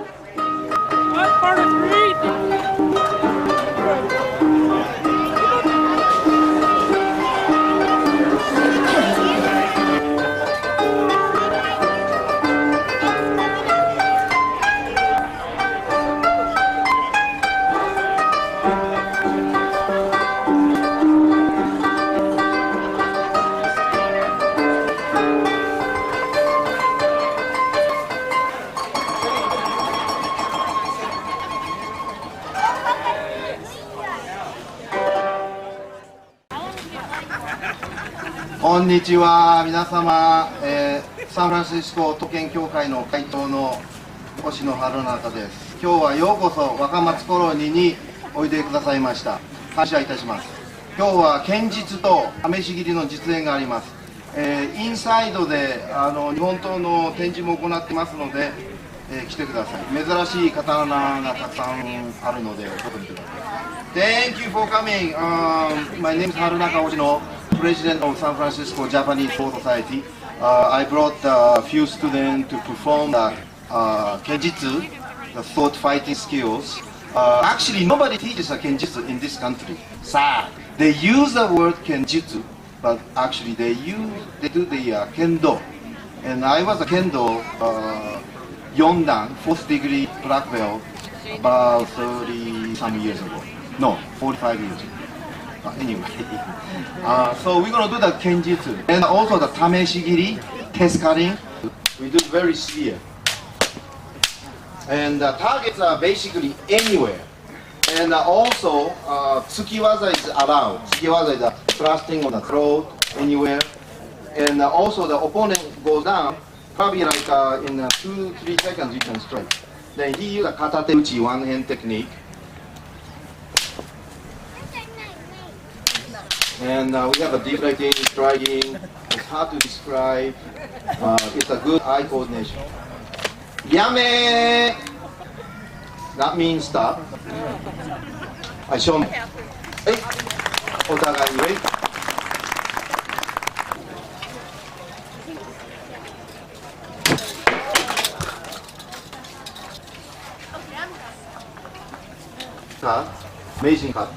What part of three?こんにちは、皆様、サンフランシスコ都県協会の会長の星野春中です。今日はようこそ若松コロニーにおいでくださいました。感謝いたします。今日は剣術と試し切りの実演があります。インサイドで日本刀の展示も行ってますので、来てください。珍しい刀がたくさんあるのでご覧ください。Thank you for coming. My name is Harunaka Hoshino, President of San Francisco Japanese Sport Society. I brought a few students to perform the kenjutsu, the sword fighting skills. Actually, nobody teaches a kenjutsu in this country. Sad. They use the word kenjutsu, but actually they do the kendo. And I was a kendo yondan, 4th degree black belt, about 30 some years ago. No, 45 years ago. Anyway, so we're going to do the kenjutsu and also the tameshigiri, test cutting. We do very severe. And the targets are basically anywhere. And also, tsukiwaza is allowed. Tsukiwaza is a thrusting on the throat, anywhere. And also the opponent goes down, probably like in 2-3 seconds you can strike. Then he uses a katate uchi, one hand technique. And we have a deflecting, striking. It's hard to describe. It's a good eye coordination. Yame! That means stop. I show me. Hey, お互いに wait. Cut. Amazing cut.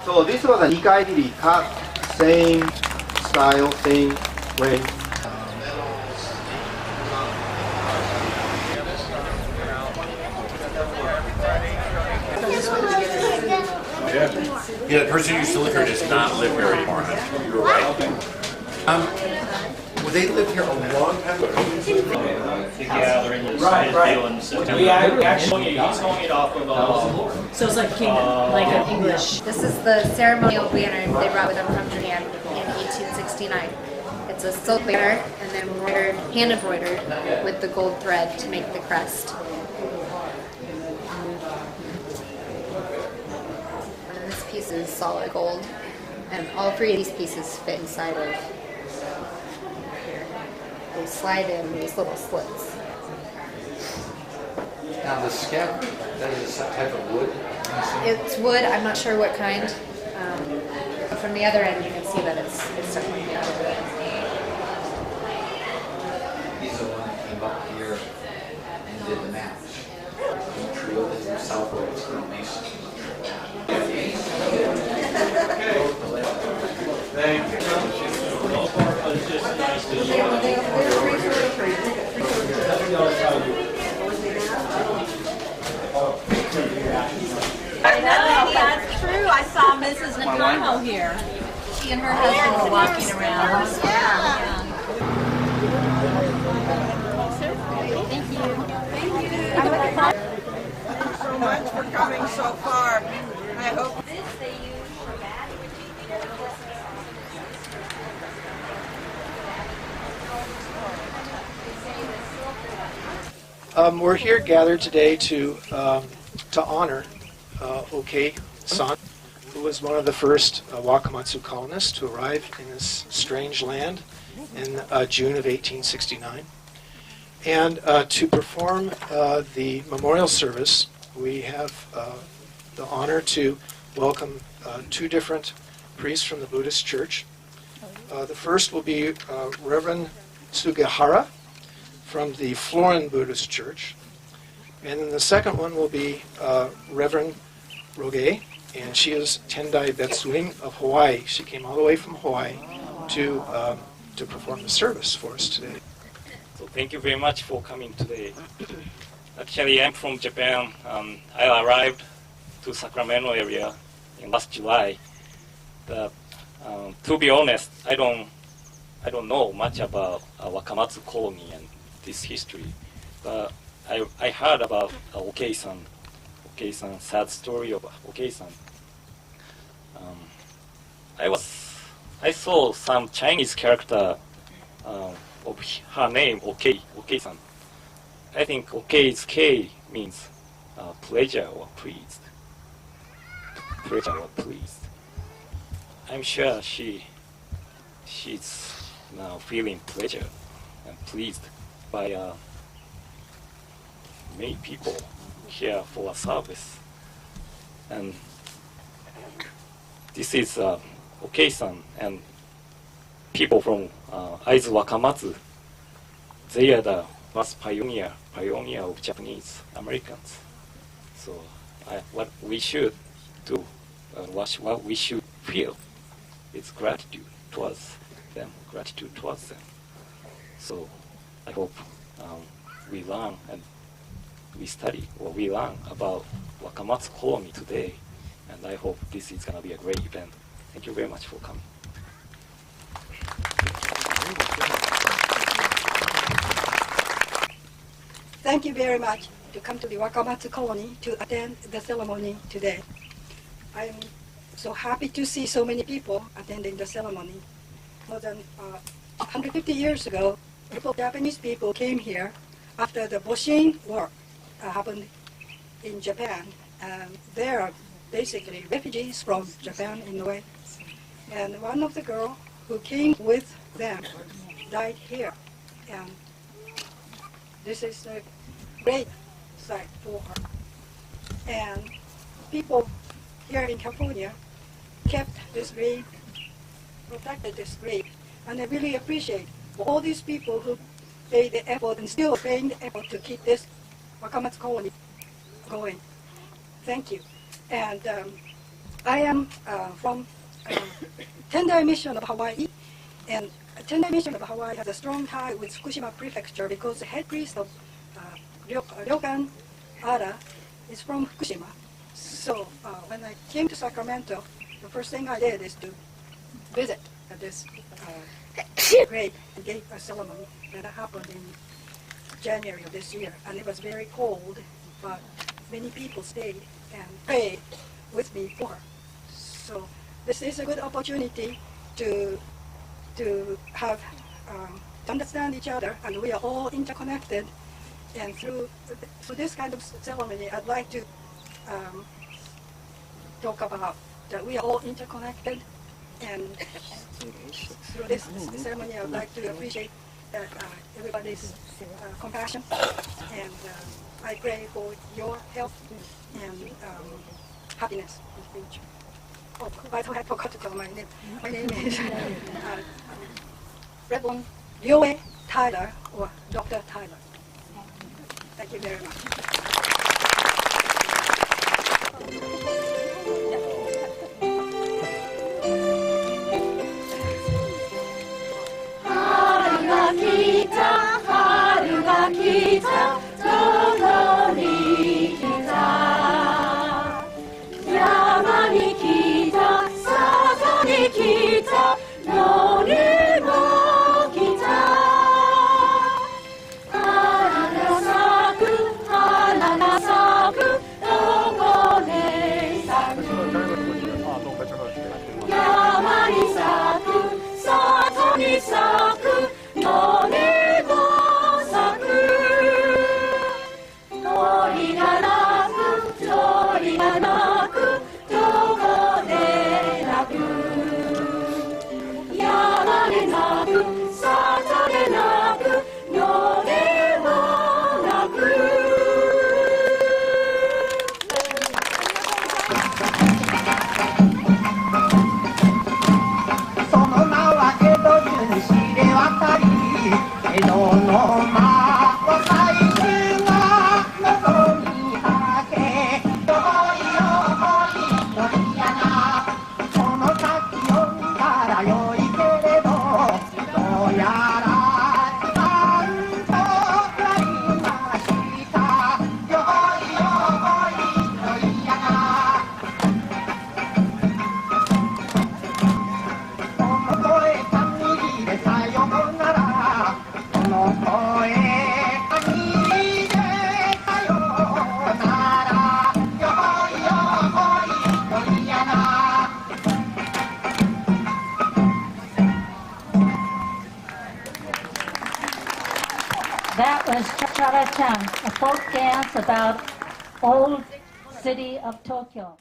So this was a nikaigiri cut, same style, same way. Yeah, the person who used to live here does not live here anymore. You're right. Well, they lived here a long time ago. The gathering is deal in September. Actually, he's going it off of So it's like kingdom, like an English. This is the ceremonial banner they brought with them from Japan in 1869. It's a silk banner and then embroidered, hand embroidered with the gold thread to make the crest. And this piece is solid gold, and all three of these pieces fit inside of here. They slide in these little slits. Now the scab, that is a type of wood? It's wood. I'm not sure what kind. But from the other end, you can see that it's definitely made out of wood. He's the one that came up here and did the match. He trio that in Southwest from Mason. Thank I know, that's true. I saw Mrs. Nakano here. She and her husband were walking around. Thank you so much for coming so far. I hope. We're here gathered today to honor Oke-san, who was one of the first Wakamatsu colonists to arrive in this strange land in June of 1869. And to perform the memorial service, we have the honor to welcome two different priests from the Buddhist church. The first will be Reverend Sugihara from the Florin Buddhist church. And then the second one will be Reverend Roge, and she is Tendai Betsuing of Hawaii. She came all the way from Hawaii to perform the service for us today. So thank you very much for coming today. Actually, I'm from Japan. I arrived to Sacramento area in last July. To be honest, I don't know much about Wakamatsu colony and this history, but I heard about Oke-san, sad story of Oke-san. I saw some Chinese character of her name, Oke-san. I think Oke's K means pleasure or pleased. Pleasure or pleased. I'm sure she's now feeling pleasure and pleased by many people here for a service. And this is Oke-san and people from Aizu Wakamatsu. They are the first pioneer of Japanese Americans. So what we should do, what we should feel is gratitude towards them. So I hope we learn and we study or we learn about Wakamatsu colony today, and I hope this is going to be a great event. Thank you very much for coming. Thank you very much to come to the Wakamatsu colony to attend the ceremony today. I am so happy to see so many people attending the ceremony. More than 150 years ago, Japanese people came here after the Boshin War happened in Japan. They are basically refugees from Japan in a way. And one of the girls who came with them died here. And this is a great sight for her. And people here in California kept this grave, protected this grave. And I really appreciate all these people who made the effort and still paying the effort to keep this Wakamatsu colony going. Thank you. And I am from Tendai Mission of Hawaii, and Tendai Mission of Hawaii has a strong tie with Fukushima Prefecture because the head priest of Ryokan Ara is from Fukushima. So when I came to Sacramento, the first thing I did is to visit this grave and gave a ceremony that happened in January of this year. And it was very cold, but many people stayed and prayed with me for her. So this is a good opportunity to have to understand each other, and we are all interconnected. And through this kind of ceremony, I'd like to talk about that we are all interconnected. And through this ceremony, I would like to appreciate that everybody's compassion, and I pray for your health and happiness in the future. Oh, by the way, I forgot to tell my name. My name is Reverend Ryoe Tyler, or Dr. Tyler. Thank you very much. That was Cha-Cha-Chan, a folk dance about old city of Tokyo.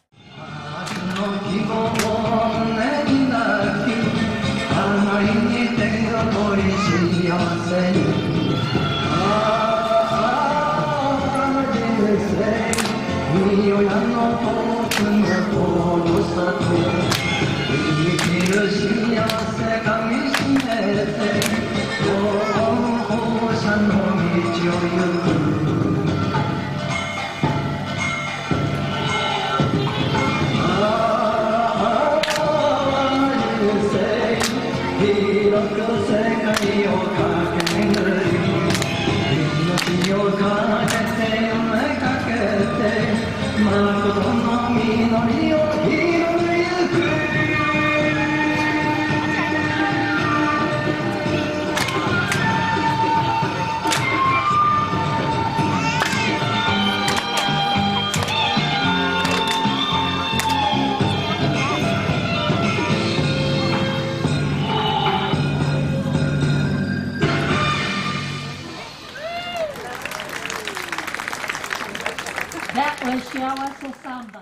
That was Shiawase Samba.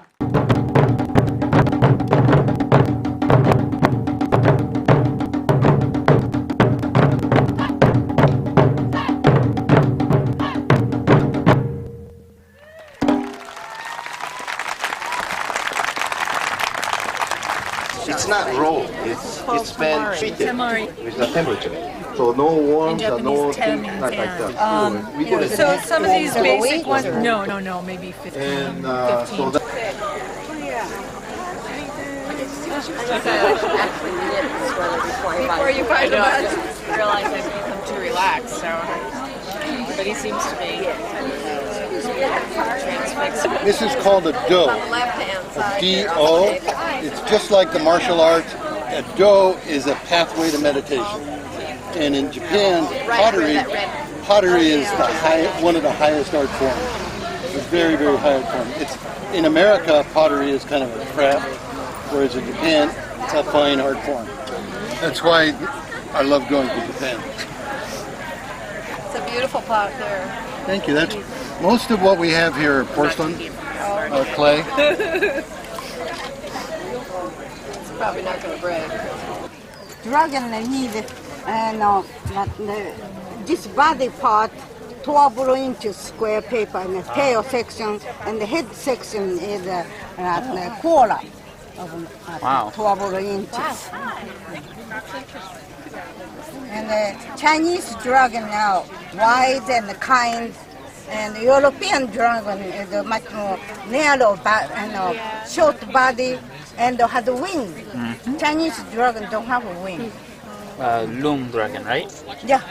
It's not raw. It's been treated with the temperature. So no warmth or no thing like that. We call it So some of these basic ones, no, maybe 15. And so that, Before you find them, I just realized I made them too relaxed, so. But he seems to be transfixed. This is called a do. D-O. It's just like the martial arts. A do is a pathway to meditation. And in Japan, pottery is one of the highest art forms. It's a very, very high art form. In America, pottery is kind of a craft, whereas in Japan, it's a fine art form. That's why I love going to Japan. It's a beautiful pot there. Thank you. That's most of what we have here are porcelain, clay. It's probably not going to break. Dragon need this body part 12 inches square paper, and the tail section and the head section is a quarter of 12 inches. And the Chinese dragon now wide and kind, and the European dragon is a much more narrow short body and has a wing. Chinese dragon don't have a wing. Loom dragon, right? Yeah.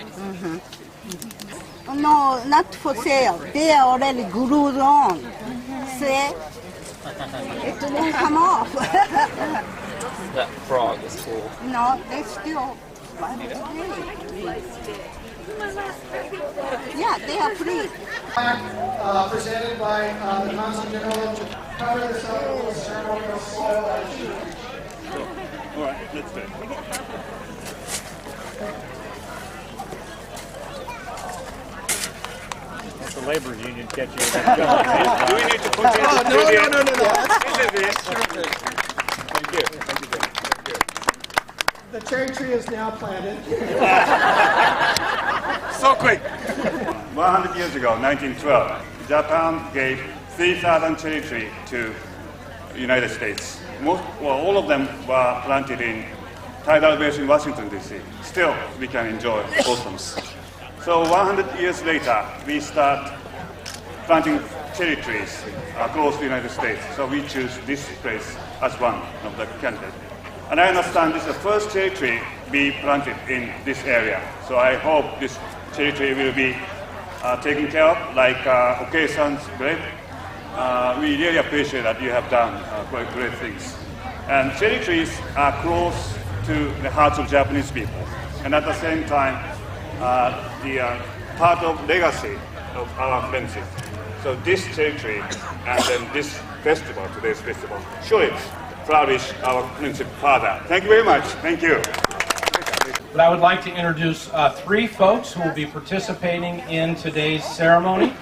No, not for sale. They are already glued on. See? It won't come off. That frog is cool. No, they still. Yeah, they are free. Presented by the Consul General to cover this up with a ceremonial soil action. All right, let's do it. The labor union catch you. Do we need to put this? No. Thank you. The cherry tree is now planted. So quick. 100 years ago, 1912, Japan gave 3,000 cherry trees to the United States. All of them were planted in tidal basin, Washington, D.C. Still, we can enjoy blossoms. So 100 years later, we start planting cherry trees across the United States. So we choose this place as one of the candidates. And I understand this is the first cherry tree be planted in this area. So I hope this cherry tree will be taken care of, like Okei-san's grape. We really appreciate that you have done great things. And cherry trees are close to the hearts of Japanese people. And at the same time, the part of legacy of our friendship. So this cherry tree and then this festival, today's festival, should flourish our friendship further. Thank you very much. Thank you. but I would like to introduce three folks who will be participating in today's ceremony.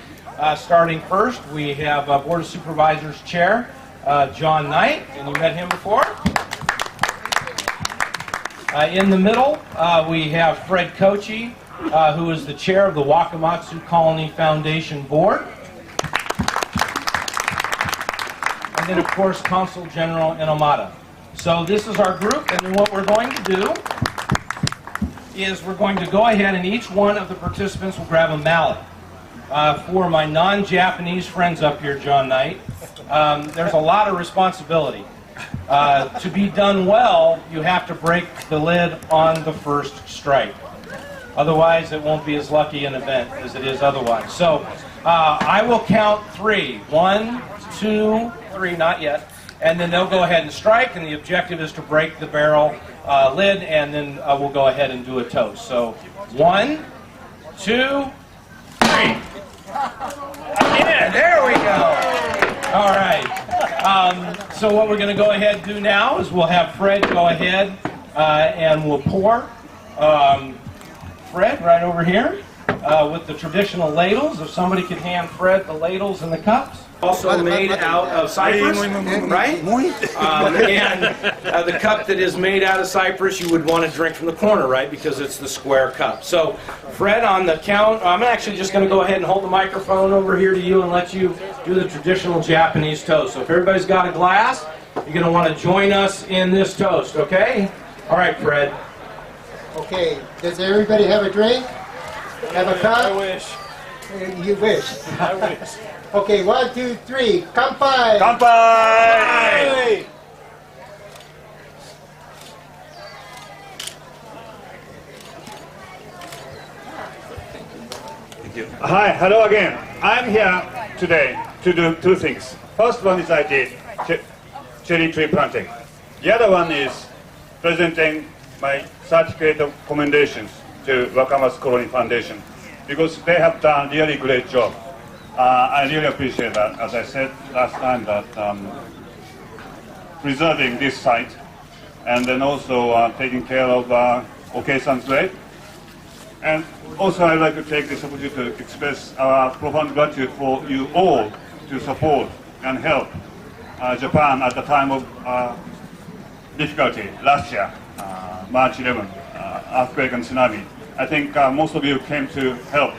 Starting first, we have Board of Supervisors Chair John Knight, and you met him before. In the middle, we have Fred Kochi, who is the chair of the Wakamatsu Colony Foundation Board. And then, of course, Consul General Inomata. So this is our group, and then what we're going to do is we're going to go ahead and each one of the participants will grab a mallet. For my non-Japanese friends up here, John Knight, there's a lot of responsibility. To be done well, you have to break the lid on the first strike. Otherwise, it won't be as lucky an event as it is otherwise. So I will count three. 1, 2, 3, not yet. And then they'll go ahead and strike, and the objective is to break the barrel lid, and then we'll go ahead and do a toast. So 1, 2, 3. Yeah, there we go. All right. So what we're going to go ahead and do now is we'll have Fred go ahead and we'll pour. Fred, right over here, with the traditional ladles. If somebody could hand Fred the ladles and the cups. Also made out of cypress, right? And the cup that is made out of cypress, you would want to drink from the corner, right? Because it's the square cup. So, Fred, on the count, I'm actually just going to go ahead and hold the microphone over here to you and let you do the traditional Japanese toast. So if everybody's got a glass, you're going to want to join us in this toast, okay? All right, Fred. Okay, does everybody have a drink? Have a cup? I wish. You wish. I wish. Okay, 1, 2, 3. Kanpai! Kanpai! Thank you. Hi, hello again. I'm here today to do two things. First one is I did cherry tree planting. The other one is presenting my certificate of commendations to Wakamatsu Colony Foundation because they have done really great job. I really appreciate that, as I said last time, that preserving this site and then also taking care of OK-san's grave. And also I'd like to take this opportunity to express our profound gratitude for you all to support and help Japan at the time of difficulty last year, March 11, earthquake and tsunami. I think most of you came to help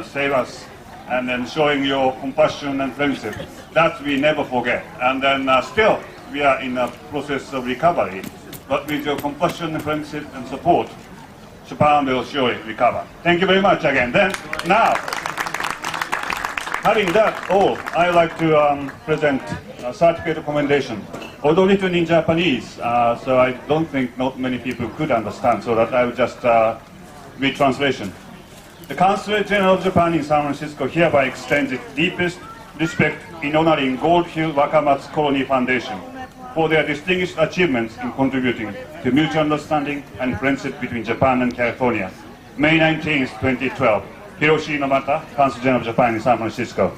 save us, and then showing your compassion and friendship. That we never forget. And then still, we are in a process of recovery. But with your compassion and friendship and support, Japan will surely recover. Thank you very much again. Then, now, having that all, I would like to present a certificate of commendation. Although written in Japanese, so I don't think not many people could understand, so that I will just read translation. The Consulate General of Japan in San Francisco hereby extends its deepest respect in honoring Gold Hill Wakamatsu Colony Foundation for their distinguished achievements in contributing to mutual understanding and friendship between Japan and California. May 19, 2012. Hiroshi Inomata, Consul General of Japan in San Francisco.